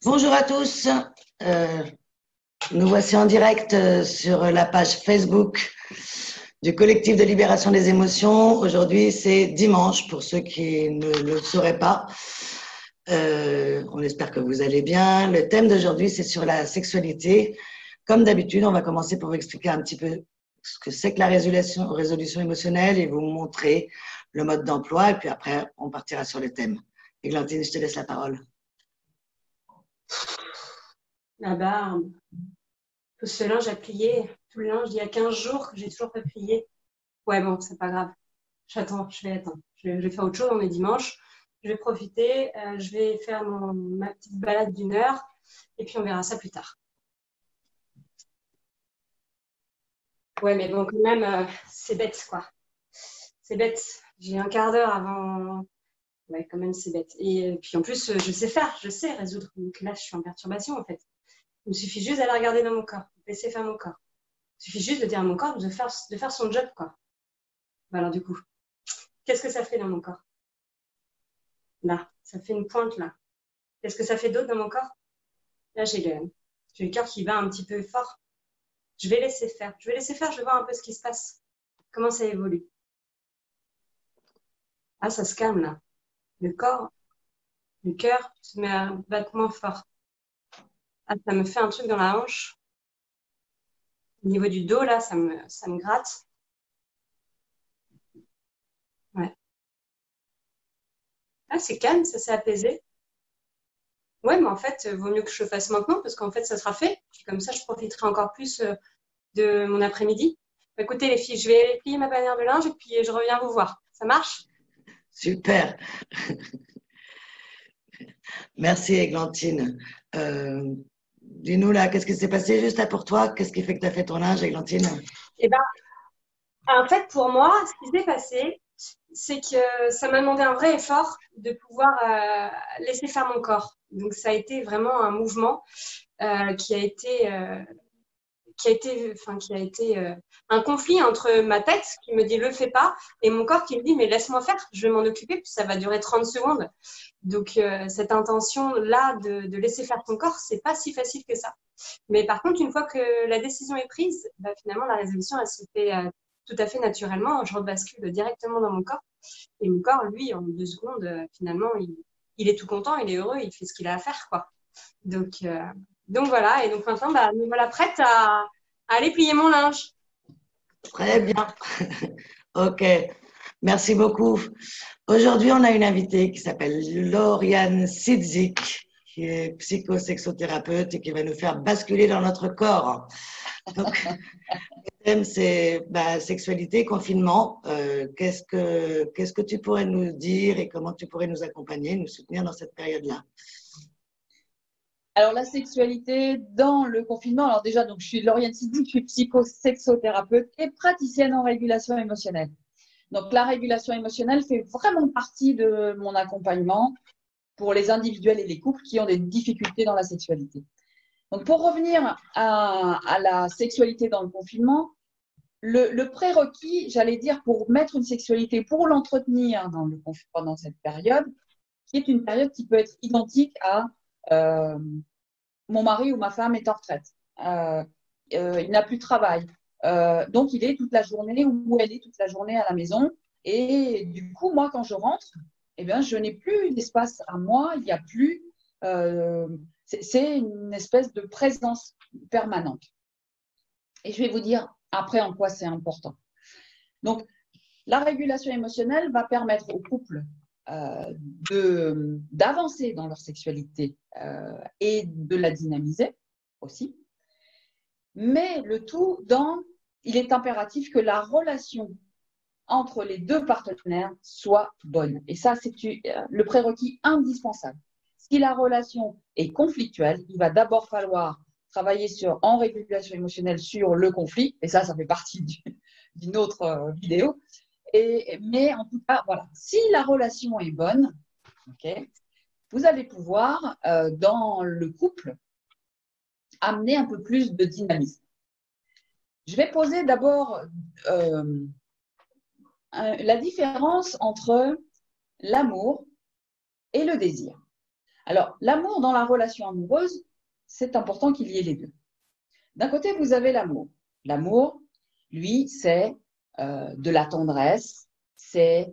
Bonjour à tous. Euh, Nous voici en direct sur la page Facebook du collectif de libération des émotions. Aujourd'hui, c'est dimanche pour ceux qui ne le sauraient pas. On espère que vous allez bien. Le thème d'aujourd'hui, c'est sur la sexualité. Comme d'habitude, on va commencer pour vous expliquer un petit peu ce que c'est que la résolution émotionnelle et vous montrer le mode d'emploi. Et puis après, on partira sur le thème. Églantine, je te laisse la parole. La barbe. Tout ce linge à plier. Tout le linge d'il y a 15 jours que j'ai toujours pas plié. Ouais, bon, c'est pas grave. J'attends, je vais attendre. Je vais faire autre chose, on est dimanche. Je vais profiter. Je vais faire ma petite balade d'1 heure. Et puis on verra ça plus tard. Ouais, mais bon, quand même, c'est bête, quoi. C'est bête. J'ai un quart d'heure avant. Ouais, quand même, c'est bête. Et puis en plus, je sais faire, je sais résoudre. Donc là, je suis en perturbation, en fait. Il me suffit juste d'aller regarder dans mon corps, de laisser faire mon corps. Il suffit juste de dire à mon corps de faire son job, quoi. Alors du coup, qu'est-ce que ça fait dans mon corps? Là, ça fait une pointe là. Qu'est-ce que ça fait d'autre dans mon corps? Là, j'ai le cœur qui bat un petit peu fort. Je vais laisser faire. Je vais laisser faire, je vais voir un peu ce qui se passe. Comment ça évolue. Ah, ça se calme là. Le corps, le cœur se met à battre moins fort. Ah, ça me fait un truc dans la hanche. Au niveau du dos, là, ça me gratte. Ouais. Ah, c'est calme, ça s'est apaisé. Ouais, mais en fait, vaut mieux que je le fasse maintenant parce qu'en fait, ça sera fait. Puis comme ça, je profiterai encore plus de mon après-midi. Écoutez, les filles, je vais aller plier ma bannière de linge et puis je reviens vous voir. Ça marche? Super. Merci, Églantine. Dis-nous là, qu'est-ce qui s'est passé juste là pour toi? Qu'est-ce qui fait que tu as fait ton linge, Églantine? Eh ben, en fait, pour moi, ce qui s'est passé, c'est que ça m'a demandé un vrai effort de pouvoir laisser faire mon corps. Donc, ça a été vraiment un mouvement qui a été un conflit entre ma tête qui me dit le fais pas et mon corps qui me dit mais laisse-moi faire, je vais m'en occuper puis ça va durer 30 secondes. Donc cette intention là de laisser faire ton corps, c'est pas si facile que ça. Mais par contre, une fois que la décision est prise, bah, finalement la résolution elle se fait tout à fait naturellement. Je rebascule directement dans mon corps et mon corps, lui, en 2 secondes, finalement, il est tout content, il est heureux, il fait ce qu'il a à faire, quoi. Donc, euh, donc voilà, et donc maintenant, bah, me voilà prête à aller plier mon linge. Très bien. OK. Merci beaucoup. Aujourd'hui, on a une invitée qui s'appelle Lauriane Sidzik, qui est psychosexothérapeute et qui va nous faire basculer dans notre corps. Donc, le thème, c'est sexualité, confinement. Qu'est-ce que tu pourrais nous dire et comment tu pourrais nous accompagner, nous soutenir dans cette période-là? Alors, la sexualité dans le confinement, alors déjà, donc, je suis Lauriane Sidi, je suis psychosexothérapeute et praticienne en régulation émotionnelle. Donc, la régulation émotionnelle fait vraiment partie de mon accompagnement pour les individuels et les couples qui ont des difficultés dans la sexualité. Donc, pour revenir à la sexualité dans le confinement, le prérequis, j'allais dire, pour mettre une sexualité, pour l'entretenir pendant cette période, qui est une période qui peut être identique à mon mari ou ma femme est en retraite. Il n'a plus de travail. Donc, il est toute la journée ou elle est toute la journée à la maison. Et du coup, moi, quand je rentre, eh bien, je n'ai plus d'espace à moi. Il n'y a plus. C'est une espèce de présence permanente. Et je vais vous dire après en quoi c'est important. Donc, la régulation émotionnelle va permettre aux couples d'avancer dans leur sexualité et de la dynamiser aussi. Mais le tout il est impératif que la relation entre les deux partenaires soit bonne. Et ça, c'est le prérequis indispensable. Si la relation est conflictuelle, il va d'abord falloir travailler en régulation émotionnelle sur le conflit. Et ça fait partie d'une autre vidéo. Mais en tout cas, voilà, si la relation est bonne, okay, vous allez pouvoir, dans le couple, amener un peu plus de dynamisme. Je vais poser d'abord la différence entre l'amour et le désir. Alors, l'amour dans la relation amoureuse, c'est important qu'il y ait les deux. D'un côté, vous avez l'amour. L'amour, lui, c'est de la tendresse, c'est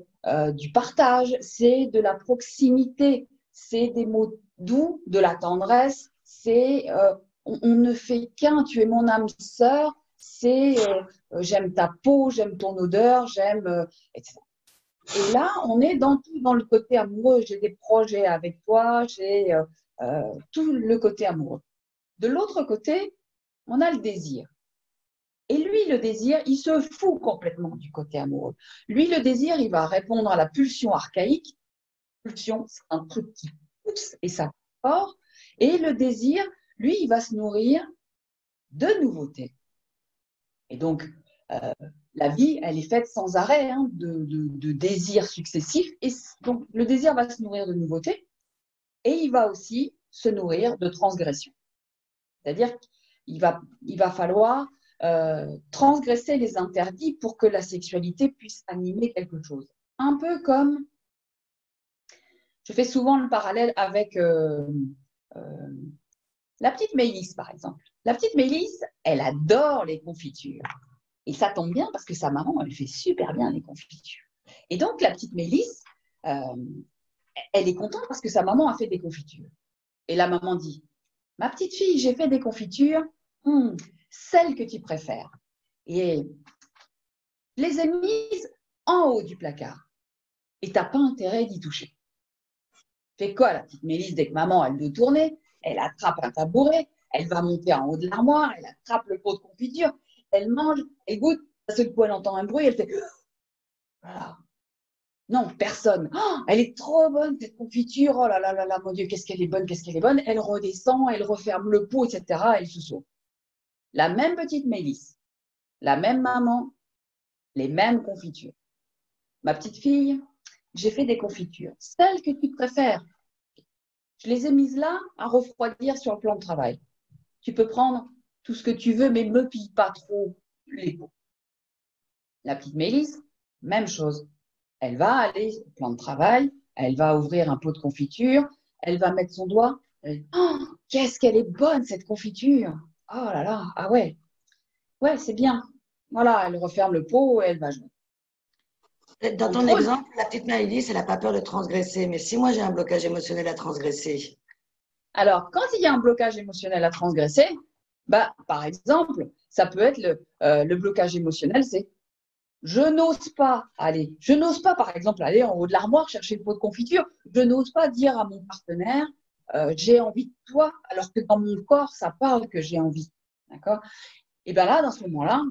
du partage, c'est de la proximité, c'est des mots doux, de la tendresse, c'est on ne fait qu'un, tu es mon âme sœur, c'est j'aime ta peau, j'aime ton odeur, j'aime, etc. Et là, on est dans le côté amoureux. J'ai des projets avec toi, j'ai tout le côté amoureux. De l'autre côté, on a le désir. Et lui, le désir, il se fout complètement du côté amoureux. Lui, le désir, il va répondre à la pulsion archaïque. Pulsion, c'est un truc qui pousse et ça fort. Et le désir, lui, il va se nourrir de nouveautés. Et donc, la vie, elle est faite sans arrêt hein, de désirs successifs. Et donc, le désir va se nourrir de nouveautés et il va aussi se nourrir de transgressions. C'est-à-dire qu'il va falloir transgresser les interdits pour que la sexualité puisse animer quelque chose. Un peu comme, je fais souvent le parallèle avec la petite Mélis, par exemple. La petite Mélis, elle adore les confitures. Et ça tombe bien parce que sa maman, elle fait super bien les confitures. Et donc, la petite Mélis, elle est contente parce que sa maman a fait des confitures. Et la maman dit, ma petite fille, j'ai fait des confitures, celles que tu préfères. Et je les ai mises en haut du placard. Et tu n'as pas intérêt d'y toucher. Fait quoi, la petite Mélis, dès que maman, elle veut tourner, elle attrape un tabouret, elle va monter en haut de l'armoire, elle attrape le pot de confiture, elle mange, elle goûte, d'un seul coup, elle entend un bruit, elle fait voilà. Non, personne. Oh, elle est trop bonne, cette confiture. Oh là là là là, mon Dieu, qu'est-ce qu'elle est bonne, qu'est-ce qu'elle est bonne. Elle redescend, elle referme le pot, etc. Elle se sauve. La même petite Mélis, la même maman, les mêmes confitures. Ma petite fille, j'ai fait des confitures, celles que tu préfères. Je les ai mises là à refroidir sur le plan de travail. Tu peux prendre tout ce que tu veux, mais ne me pille pas trop les pots. La petite Mélis, même chose. Elle va aller au plan de travail, elle va ouvrir un pot de confiture, elle va mettre son doigt. Oh, qu'est-ce qu'elle est bonne cette confiture! Oh là là, ah ouais, ouais, c'est bien. Voilà, elle referme le pot et elle va jouer. Dans ton exemple, la petite Maëlys, elle n'a pas peur de transgresser. Mais si moi j'ai un blocage émotionnel à transgresser. Alors, quand il y a un blocage émotionnel à transgresser, bah, par exemple, ça peut être le blocage émotionnel, c'est je n'ose pas aller. Je n'ose pas, par exemple, aller en haut de l'armoire chercher le pot de confiture. Je n'ose pas dire à mon partenaire j'ai envie de toi, alors que dans mon corps, ça parle que j'ai envie. D'accord? Et bien là, dans ce moment-là,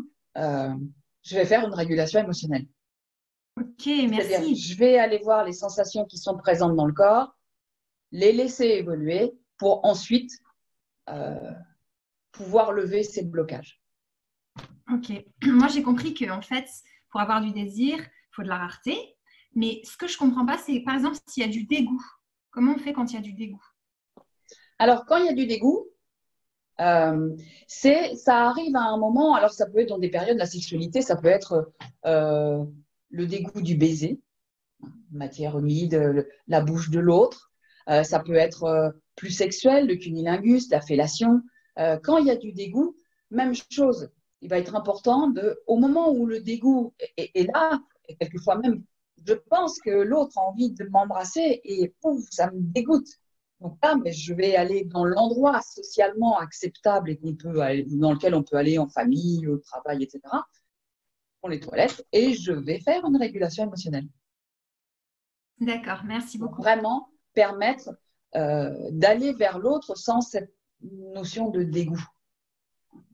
je vais faire une régulation émotionnelle. Ok, C'est-à-dire, merci. je vais aller voir les sensations qui sont présentes dans le corps, les laisser évoluer pour ensuite pouvoir lever ces blocages. Ok. Moi, j'ai compris qu'en fait, pour avoir du désir, il faut de la rareté. Mais ce que je ne comprends pas, c'est par exemple s'il y a du dégoût. Comment on fait quand il y a du dégoût? Alors, quand il y a du dégoût, ça arrive à un moment, alors ça peut être dans des périodes de la sexualité, ça peut être le dégoût du baiser, matière humide, la bouche de l'autre. Ça peut être plus sexuel, le cunnilingus, la fellation. Quand il y a du dégoût, même chose. Il va être important au moment où le dégoût est là, et quelquefois même, je pense que l'autre a envie de m'embrasser et pouf, ça me dégoûte. Donc là, mais je vais aller dans l'endroit socialement acceptable et dans lequel on peut aller en famille, au travail, etc., pour les toilettes, et je vais faire une régulation émotionnelle. D'accord, merci beaucoup. Pour vraiment permettre d'aller vers l'autre sans cette notion de dégoût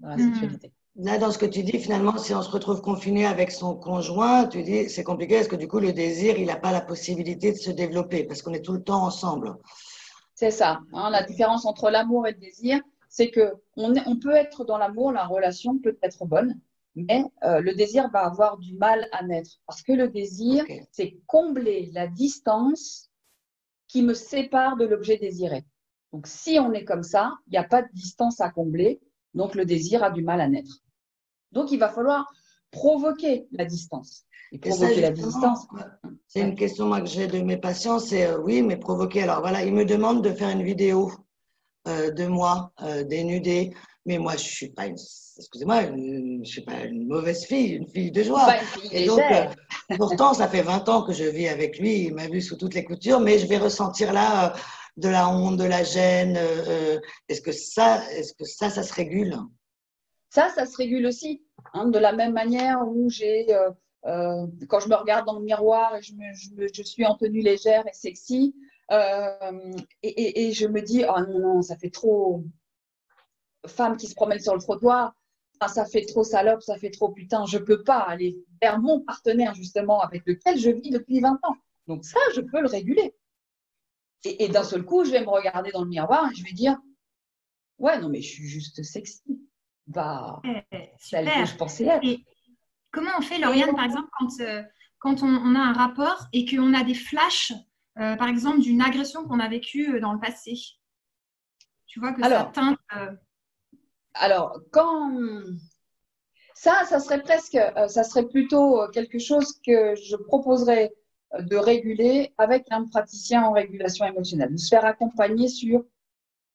dans la sexualité. Là, dans ce que tu dis, finalement, si on se retrouve confiné avec son conjoint, tu dis c'est compliqué parce que du coup, le désir, il n'a pas la possibilité de se développer parce qu'on est tout le temps ensemble. C'est ça. Hein, la différence entre l'amour et le désir, c'est qu'on peut être dans l'amour, la relation peut être bonne, mais le désir va avoir du mal à naître. Parce que le désir, c'est combler la distance qui me sépare de l'objet désiré. Donc, si on est comme ça, il n'y a pas de distance à combler, donc le désir a du mal à naître. Donc, il va falloir provoquer la distance. Et Et ça, provoquer la justement, distance. c'est une question moi, que j'ai de mes patients, c'est oui, mais provoquer. Alors voilà, ils me demandent de faire une vidéo de moi dénudée, mais moi, je suis pas excusez-moi, je suis pas une mauvaise fille, une fille de joie. Pas une fille Et donc, légère. pourtant, ça fait 20 ans que je vis avec lui, il m'a vu sous toutes les coutures, mais je vais ressentir là de la honte, de la gêne. Est-ce que ça se régule? Ça se régule aussi. Hein, de la même manière où quand je me regarde dans le miroir et je suis en tenue légère et sexy, et je me dis, oh non, ça fait trop femme qui se promène sur le trottoir, ah, ça fait trop salope, ça fait trop putain, je peux pas aller vers mon partenaire justement avec lequel je vis depuis 20 ans. Donc ça, je peux le réguler. Et d'un seul coup, je vais me regarder dans le miroir et je vais dire, ouais, non, mais je suis juste sexy. Bah, celle que je pensais être. Et comment on fait, Lauriane, par exemple, quand on a un rapport et qu'on a des flashs, par exemple, d'une agression qu'on a vécue dans le passé? Tu vois que ça teinte. Alors, ça serait plutôt quelque chose que je proposerais de réguler avec un praticien en régulation émotionnelle, de se faire accompagner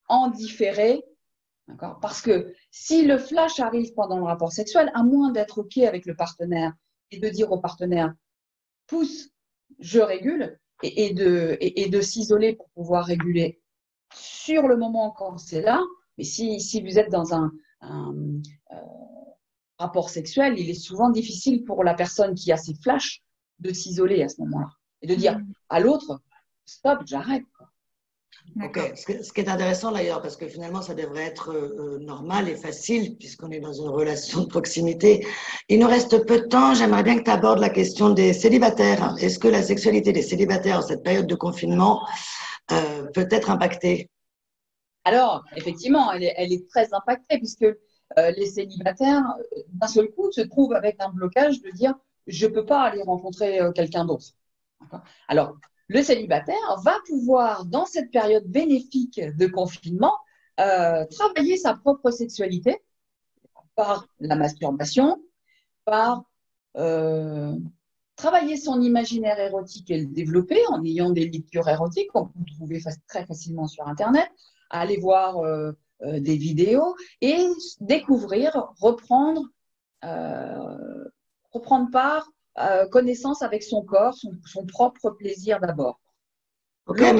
en différé, d'accord? Parce que si le flash arrive pendant le rapport sexuel, à moins d'être OK avec le partenaire et de dire au partenaire, pousse, je régule, et de s'isoler pour pouvoir réguler sur le moment quand c'est là. Mais si vous êtes dans un rapport sexuel, il est souvent difficile pour la personne qui a ces flashs de s'isoler à ce moment-là et de dire à l'autre, stop, j'arrête. Ok, ce qui est intéressant d'ailleurs, parce que finalement ça devrait être normal et facile puisqu'on est dans une relation de proximité. Il nous reste peu de temps, j'aimerais bien que tu abordes la question des célibataires. Est-ce que la sexualité des célibataires en cette période de confinement peut être impactée? Alors, effectivement, elle est très impactée puisque les célibataires, d'un seul coup, se trouvent avec un blocage de dire je ne peux pas aller rencontrer quelqu'un d'autre. Alors, le célibataire va pouvoir, dans cette période bénéfique de confinement, travailler sa propre sexualité par la masturbation, par travailler son imaginaire érotique et le développer en ayant des lectures érotiques qu'on peut trouver très facilement sur Internet, aller voir des vidéos et découvrir, reprendre part, connaissance avec son corps, son propre plaisir d'abord. Okay,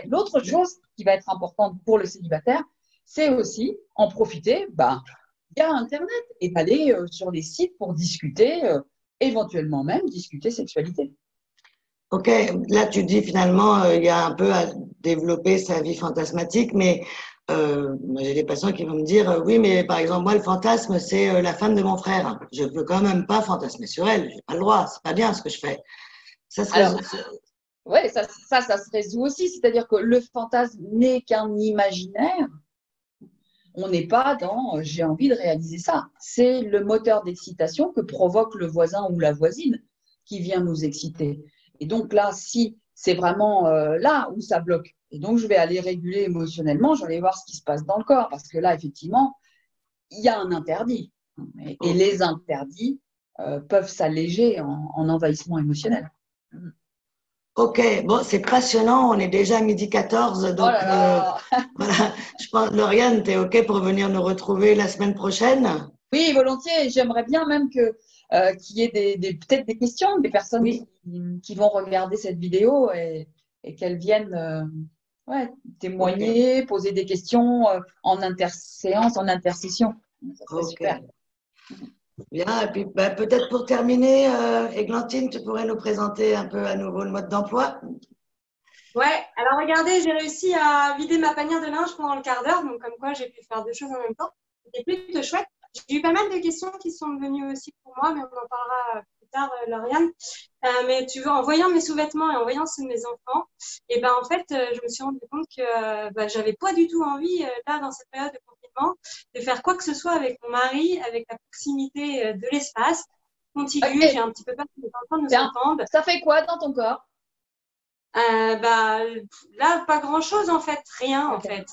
l'autre chose qui va être importante pour le célibataire, c'est aussi en profiter via Internet et d'aller sur des sites pour discuter, éventuellement même discuter sexualité. Ok, là tu dis finalement il y a un peu à développer sa vie fantasmatique, mais j'ai des patients qui vont me dire oui, mais par exemple moi le fantasme c'est la femme de mon frère. Je peux quand même pas fantasmer sur elle, j'ai pas le droit, c'est pas bien ce que je fais. Ça serait. Oui, ça se résout aussi, c'est-à-dire que le fantasme n'est qu'un imaginaire. On n'est pas dans j'ai envie de réaliser ça. C'est le moteur d'excitation que provoque le voisin ou la voisine qui vient nous exciter. Et donc là, si c'est vraiment là où ça bloque, et donc je vais aller réguler émotionnellement, je vais aller voir ce qui se passe dans le corps, parce que là, effectivement, il y a un interdit. Et les interdits peuvent s'alléger en envahissement émotionnel. Ok, bon, c'est passionnant, on est déjà à 12h14, donc voilà. Je pense, Lauriane, tu es ok pour venir nous retrouver la semaine prochaine? Oui, volontiers, j'aimerais bien même qu'il y ait peut-être des questions, des personnes qui vont regarder cette vidéo et qu'elles viennent témoigner, poser des questions en interséance, en intercession. Ça serait super. Bien, et puis peut-être pour terminer, Églantine, tu pourrais nous présenter un peu à nouveau le mode d'emploi? Ouais, alors regardez, j'ai réussi à vider ma panière de linge pendant le quart d'heure, donc comme quoi j'ai pu faire deux choses en même temps. C'était plutôt chouette. J'ai eu pas mal de questions qui sont venues aussi pour moi, mais on en parlera plus tard, Lauriane. Mais tu vois, en voyant mes sous-vêtements et en voyant ceux de mes enfants, et en fait, je me suis rendu compte que j'avais pas du tout envie, là, dans cette période de confinement, de faire quoi que ce soit avec mon mari, avec la proximité de l'espace contigu. J'ai un petit peu peur que les enfants nous entendent. Ça fait quoi dans ton corps? Là, pas grand-chose en fait, rien en fait.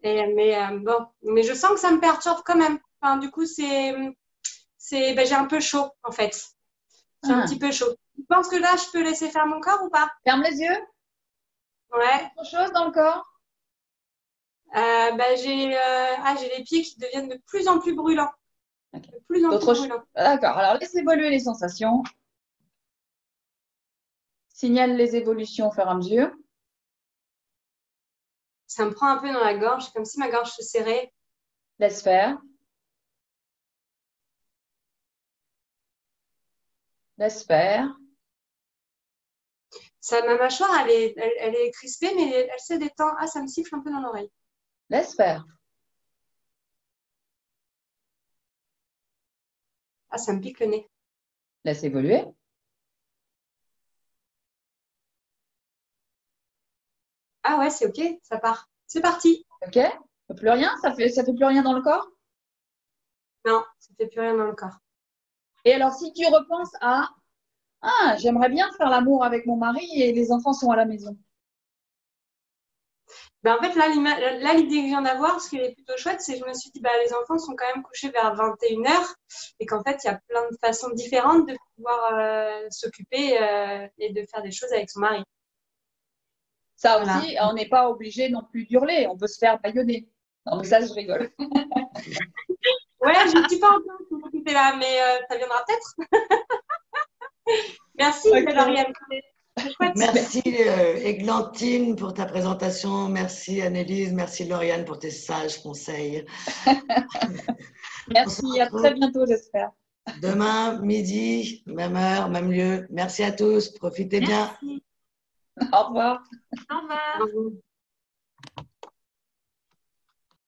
Mais je sens que ça me perturbe quand même. Enfin, du coup, c'est j'ai un peu chaud, en fait. C'est un petit peu chaud. Tu penses que là, je peux laisser faire mon corps ou pas? Ferme les yeux. Ouais. Autre chose dans le corps? J'ai les pieds qui deviennent de plus en plus brûlants. Okay. De plus en plus brûlants. D'accord. Alors, laisse évoluer les sensations. Signale les évolutions au fur et à mesure. Ça me prend un peu dans la gorge, comme si ma gorge se serrait. Laisse faire. Laisse faire. Ma mâchoire, elle est crispée, mais elle se détend. Ah, ça me siffle un peu dans l'oreille. Laisse faire. Ah, ça me pique le nez. Laisse évoluer. Ah ouais, c'est OK, ça part. C'est parti. OK? Plus rien? Ça fait plus rien dans le corps? Non, ça fait plus rien dans le corps. Et alors, si tu repenses à j'aimerais bien faire l'amour avec mon mari et les enfants sont à la maison. En fait, là, l'idée que je viens d'avoir, ce qui est plutôt chouette, c'est que je me suis dit, les enfants sont quand même couchés vers 21h et qu'en fait, il y a plein de façons différentes de pouvoir s'occuper et de faire des choses avec son mari. Ça aussi, on n'est pas obligé non plus d'hurler, on peut se faire bâillonner. Non, mais ça, je rigole. Ouais, je ne suis pas en train de m'occuper là, mais ça viendra peut-être. Merci, Lauriane. Merci Églantine pour ta présentation. Merci Annelise. Merci Lauriane pour tes sages conseils. Merci, à très bientôt, j'espère. Demain, midi, même heure, même lieu. Merci à tous. Profitez bien. Au revoir. Au revoir.